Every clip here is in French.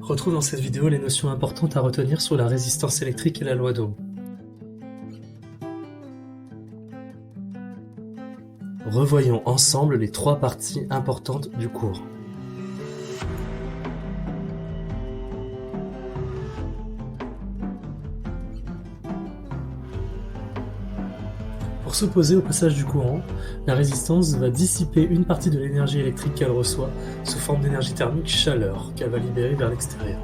Retrouve dans cette vidéo les notions importantes à retenir sur la résistance électrique et la loi d'Ohm. Revoyons ensemble les trois parties importantes du cours. Pour s'opposer au passage du courant, la résistance va dissiper une partie de l'énergie électrique qu'elle reçoit sous forme d'énergie thermique chaleur qu'elle va libérer vers l'extérieur.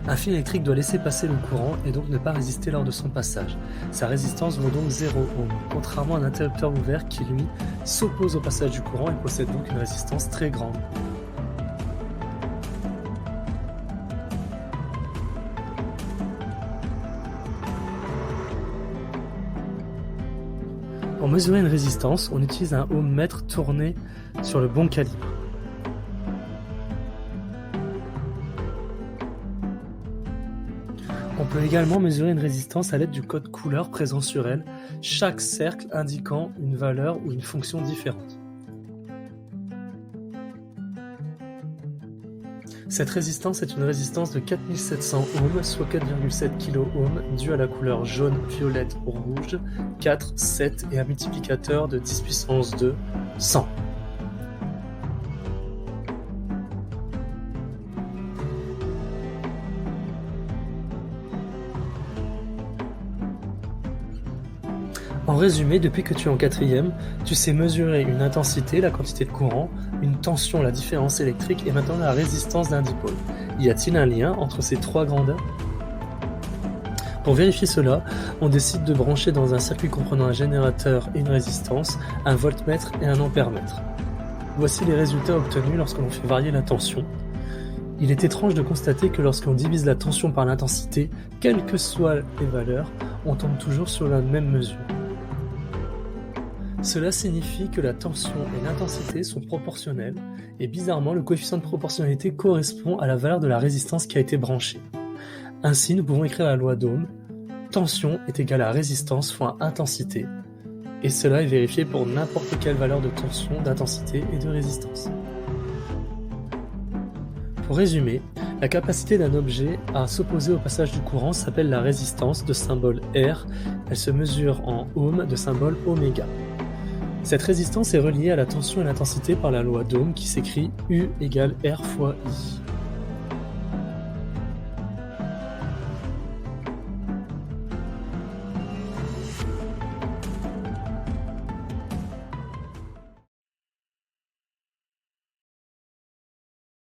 Un fil électrique doit laisser passer le courant et donc ne pas résister lors de son passage. Sa résistance vaut donc 0 ohm, contrairement à un interrupteur ouvert qui, lui, s'oppose au passage du courant et possède donc une résistance très grande. Pour mesurer une résistance, on utilise un ohmmètre tourné sur le bon calibre. On peut également mesurer une résistance à l'aide du code couleur présent sur elle, chaque cercle indiquant une valeur ou une fonction différente. Cette résistance est une résistance de 4700 ohms, soit 4,7 kΩ, due à la couleur jaune, violette, rouge, 4, 7 et un multiplicateur de 10 puissance 2, 100. En résumé, depuis que tu es en quatrième, tu sais mesurer une intensité, la quantité de courant, une tension, la différence électrique et maintenant la résistance d'un dipôle. Y a-t-il un lien entre ces trois grandeurs? Pour vérifier cela, on décide de brancher dans un circuit comprenant un générateur et une résistance, un voltmètre et un ampèremètre. Voici les résultats obtenus lorsque l'on fait varier la tension. Il est étrange de constater que lorsqu'on divise la tension par l'intensité, quelles que soient les valeurs, on tombe toujours sur la même mesure. Cela signifie que la tension et l'intensité sont proportionnelles, et bizarrement le coefficient de proportionnalité correspond à la valeur de la résistance qui a été branchée. Ainsi, nous pouvons écrire la loi d'Ohm, tension est égale à résistance fois intensité, et cela est vérifié pour n'importe quelle valeur de tension, d'intensité et de résistance. Pour résumer, la capacité d'un objet à s'opposer au passage du courant s'appelle la résistance de symbole R, elle se mesure en ohm de symbole oméga. Cette résistance est reliée à la tension et l'intensité par la loi d'Ohm qui s'écrit U égale R fois I.